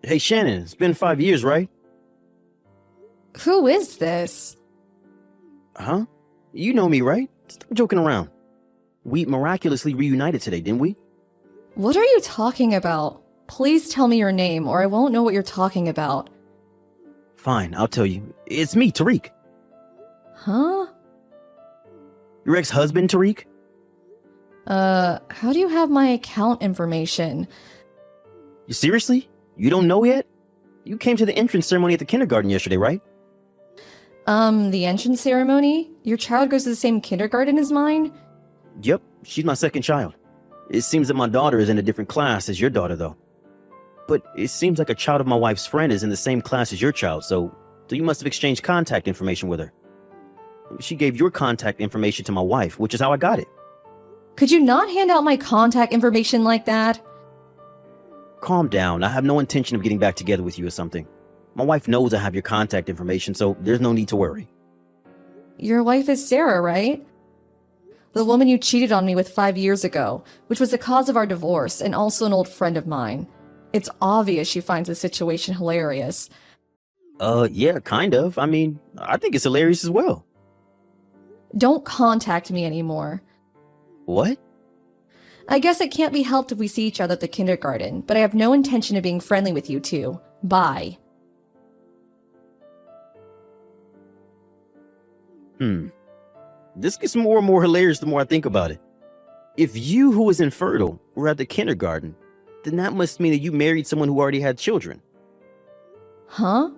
Hey Shannon, it's been 5 years, right? Who is this? Huh? You know me, right? Stop joking around. We miraculously reunited today, didn't we? What are you talking about? Please tell me your name or I won't know what you're talking about. Fine, I'll tell you. It's me, Tariq. Huh? Your ex-husband, Tariq? How do you have my account information? You seriously? You don't know yet? You came to the entrance ceremony at the kindergarten yesterday, right? The entrance ceremony? Your child goes to the same kindergarten as mine? Yep, she's my second child. It seems that my daughter is in a different class as your daughter, though. But it seems like a child of my wife's friend is in the same class as your child, so you must have exchanged contact information with her. She gave your contact information to my wife, which is how I got it. Could you not hand out my contact information like that? Calm down. I have no intention of getting back together with you or something. My wife knows I have your contact information, so there's no need to worry. Your wife is Sarah, right? The woman you cheated on me with 5 years ago, which was the cause of our divorce and also an old friend of mine. It's obvious she finds the situation hilarious. Yeah, kind of. I mean, I think it's hilarious as well. Don't contact me anymore. What? I guess it can't be helped if we see each other at the kindergarten, but I have no intention of being friendly with you two. Bye. This gets more and more hilarious the more I think about it. If you, who was infertile, were at the kindergarten, then that must mean that you married someone who already had children. Huh?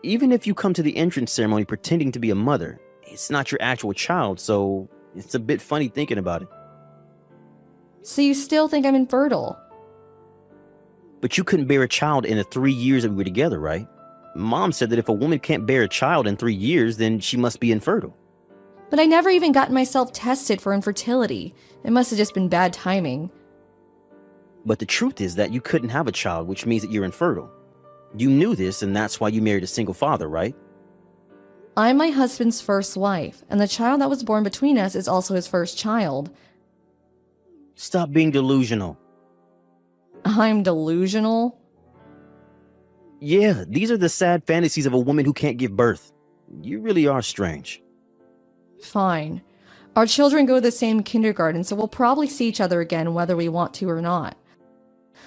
Even if you come to the entrance ceremony pretending to be a mother, it's not your actual child, so it's a bit funny thinking about it. So you still think I'm infertile? But you couldn't bear a child in the 3 years that we were together, right? Mom said that if a woman can't bear a child in 3 years, then she must be infertile. But I never even gotten myself tested for infertility. It must have just been bad timing. But the truth is that you couldn't have a child, which means that you're infertile. You knew this, and that's why you married a single father, right? I'm my husband's first wife, and the child that was born between us is also his first child. Stop being delusional. I'm delusional? Yeah, these are the sad fantasies of a woman who can't give birth. You really are strange. Fine. Our children go to the same kindergarten, so we'll probably see each other again whether we want to or not.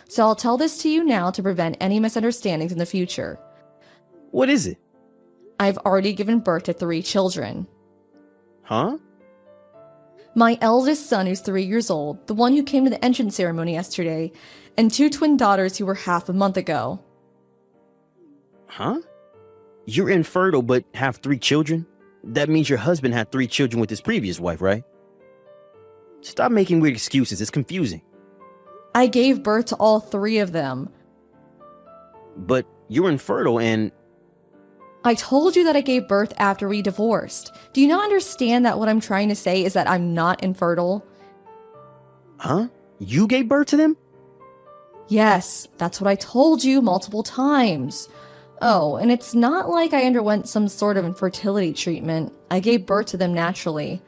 So I'll tell this to you now to prevent any misunderstandings in the future. What is it? I've already given birth to 3 children. Huh? My eldest son, who's 3 years old, the one who came to the entrance ceremony yesterday, and 2 twin daughters who were half a month ago. Huh? You're infertile but have 3 children? That means your husband had 3 children with his previous wife, right? Stop making weird excuses. It's confusing. I gave birth to all 3 of them. But you're infertile and... I told you that I gave birth after we divorced. Do you not understand that what I'm trying to say is that I'm not infertile? Huh? You gave birth to them? Yes, that's what I told you multiple times. Oh, and it's not like I underwent some sort of infertility treatment. I gave birth to them naturally.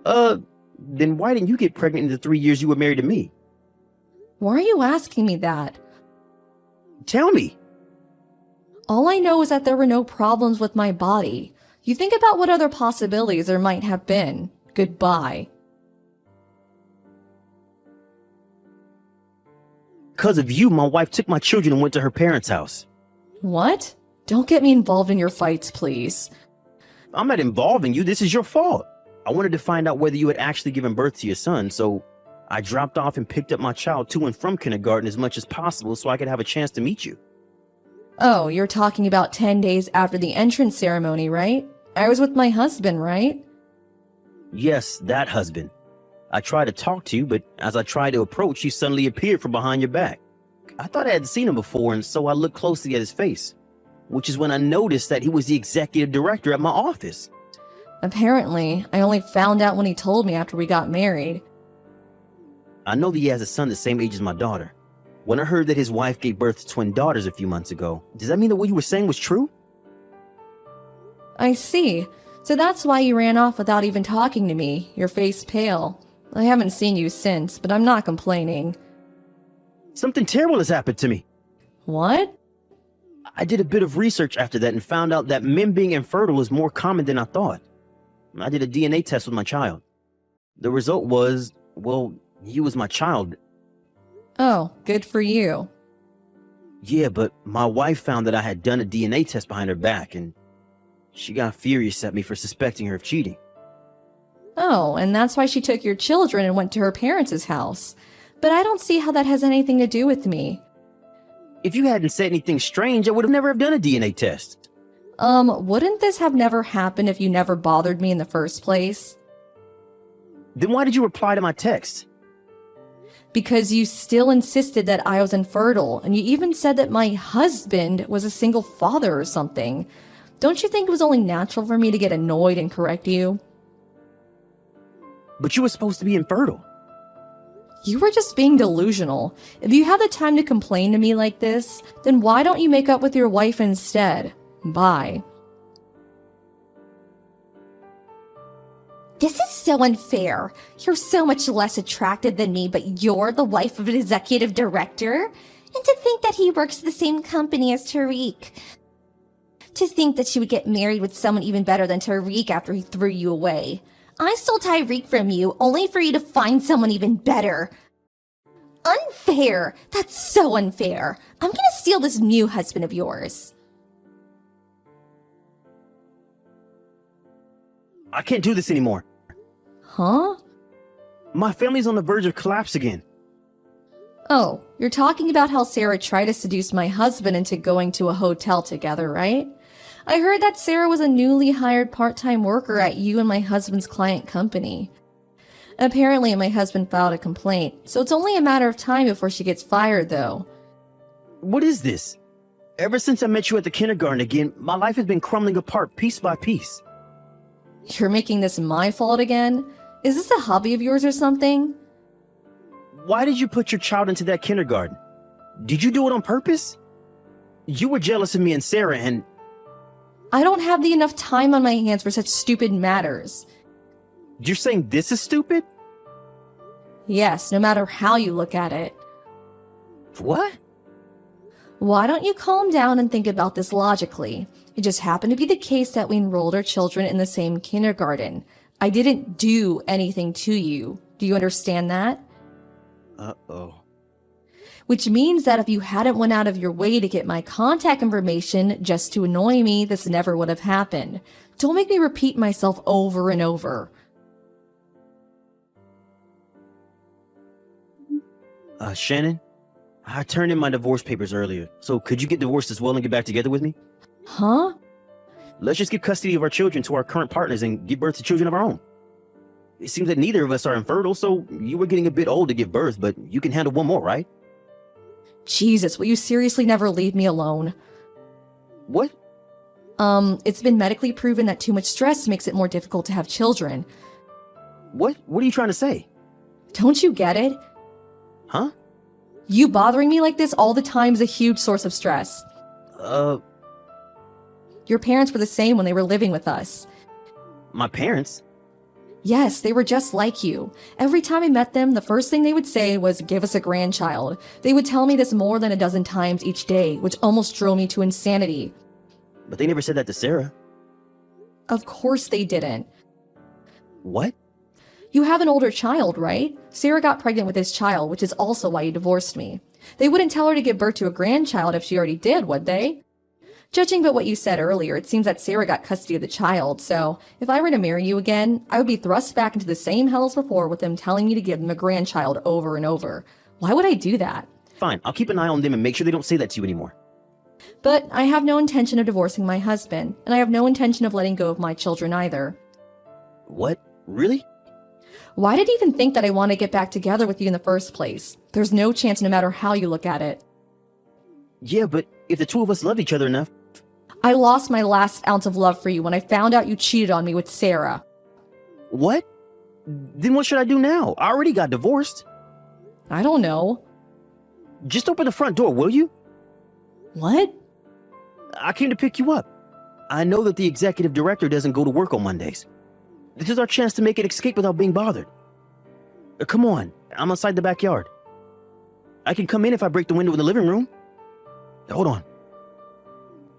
Then why didn't you get pregnant in the 3 years you were married to me? Why are you asking me that? Tell me. All I know is that there were no problems with my body. You think about what other possibilities there might have been. Goodbye. Because of you, my wife took my children and went to her parents' house. What? Don't get me involved in your fights, please. I'm not involving you. This is your fault. I wanted to find out whether you had actually given birth to your son, so I dropped off and picked up my child to and from kindergarten as much as possible so I could have a chance to meet you. Oh, you're talking about 10 days after the entrance ceremony, right? I was with my husband, right? Yes, that husband. I tried to talk to you, but as I tried to approach, you suddenly appeared from behind your back. I thought I had seen him before, and so I looked closely at his face, which is when I noticed that he was the executive director at my office. Apparently, I only found out when he told me after we got married. I know that he has a son the same age as my daughter. When I heard that his wife gave birth to twin daughters a few months ago, does that mean that what you were saying was true? I see. So that's why you ran off without even talking to me, your face pale. I haven't seen you since, but I'm not complaining. Something terrible has happened to me. What? I did a bit of research after that and found out that men being infertile is more common than I thought. I did a DNA test with my child. The result was, well, he was my child. Oh, good for you. Yeah, but my wife found that I had done a DNA test behind her back, and she got furious at me for suspecting her of cheating. Oh, and that's why she took your children and went to her parents' house. But I don't see how that has anything to do with me. If you hadn't said anything strange, I would have never have done a DNA test. Wouldn't this have never happened if you never bothered me in the first place? Then why did you reply to my text? Because you still insisted that I was infertile, and you even said that my husband was a single father or something. Don't you think it was only natural for me to get annoyed and correct you? But you were supposed to be infertile. You were just being delusional. If you have the time to complain to me like this, then why don't you make up with your wife instead? Bye. This is so unfair. You're so much less attractive than me, but you're the wife of an executive director? And to think that he works for the same company as Tariq. To think that she would get married with someone even better than Tariq after he threw you away. I stole Tariq from you only for you to find someone even better. Unfair. That's so unfair. I'm gonna steal this new husband of yours. I can't do this anymore. Huh? My family's on the verge of collapse again. Oh, you're talking about how Sarah tried to seduce my husband into going to a hotel together, right? I heard that Sarah was a newly hired part-time worker at you and my husband's client company. Apparently, my husband filed a complaint, so it's only a matter of time before she gets fired, though. What is this? Ever since I met you at the kindergarten again, my life has been crumbling apart piece by piece. You're making this my fault again? Is this a hobby of yours or something? Why did you put your child into that kindergarten? Did you do it on purpose? You were jealous of me and Sarah, and I don't have the enough time on my hands for such stupid matters. you're saying this is stupid? Yes, no matter how you look at it. What? Why don't you calm down and think about this logically? It just happened to be the case that we enrolled our children in the same kindergarten. I didn't do anything to you. Do you understand that? Uh-oh. Which means that if you hadn't went out of your way to get my contact information just to annoy me, this never would have happened. Don't make me repeat myself over and over. Shannon, I turned in my divorce papers earlier, so could you get divorced as well and get back together with me? Huh? Let's just give custody of our children to our current partners and give birth to children of our own. It seems that neither of us are infertile, so you were getting a bit old to give birth, but you can handle one more, right? Jesus, will you seriously never leave me alone? What? It's been medically proven that too much stress makes it more difficult to have children. What? What are you trying to say? Don't you get it? Huh? You bothering me like this all the time is a huge source of stress. Your parents were the same when they were living with us. My parents? Yes, they were just like you. Every time I met them, the first thing they would say was, "Give us a grandchild." They would tell me this more than a dozen times each day, which almost drove me to insanity. But they never said that to Sarah. Of course they didn't. What? You have an older child, right? Sarah got pregnant with this child, which is also why you divorced me. They wouldn't tell her to give birth to a grandchild if she already did, would they? Judging by what you said earlier, it seems that Sarah got custody of the child, so if I were to marry you again, I would be thrust back into the same hell as before with them telling me to give them a grandchild over and over. Why would I do that? Fine, I'll keep an eye on them and make sure they don't say that to you anymore. But I have no intention of divorcing my husband, and I have no intention of letting go of my children either. What? Really? Why did you even think that I want to get back together with you in the first place? There's no chance no matter how you look at it. Yeah, but if the two of us loved each other enough... I lost my last ounce of love for you when I found out you cheated on me with Sarah. What? Then what should I do now? I already got divorced. I don't know. Just open the front door, will you? What? I came to pick you up. I know that the executive director doesn't go to work on Mondays. This is our chance to make an escape without being bothered. Come on, I'm outside the backyard. I can come in if I break the window in the living room. Hold on.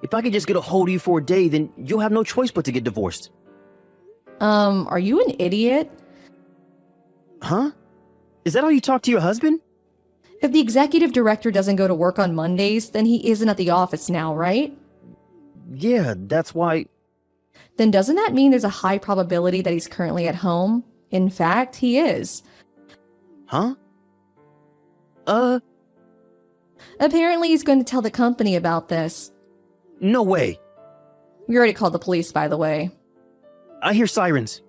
If I could just get a hold of you for a day, then you'll have no choice but to get divorced. Are you an idiot? Huh? Is that how you talk to your husband? If the executive director doesn't go to work on Mondays, then he isn't at the office now, right? Yeah, that's why. Then doesn't that mean there's a high probability that he's currently at home? In fact, he is. Huh? Apparently he's going to tell the company about this. No way. We already called the police, by the way. I hear sirens.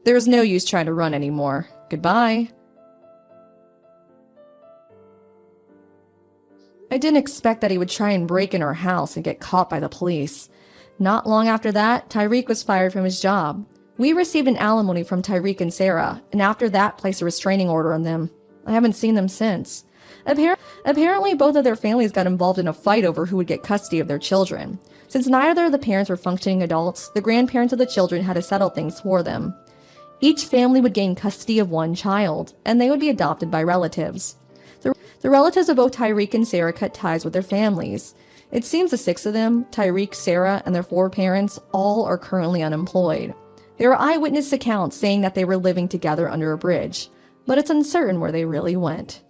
There's no use trying to run anymore. Goodbye. I didn't expect that he would try and break in our house and get caught by the police. Not long after that, Tyreek was fired from his job. We received an alimony from Tyreek and Sarah, and after that placed a restraining order on them. I haven't seen them since. Apparently, both of their families got involved in a fight over who would get custody of their children. Since neither of the parents were functioning adults, the grandparents of the children had to settle things for them. Each family would gain custody of one child, and they would be adopted by relatives. The relatives of both Tyreek and Sarah cut ties with their families. It seems the 6 of them, Tyreek, Sarah, and their 4 parents, all are currently unemployed. There are eyewitness accounts saying that they were living together under a bridge, but it's uncertain where they really went.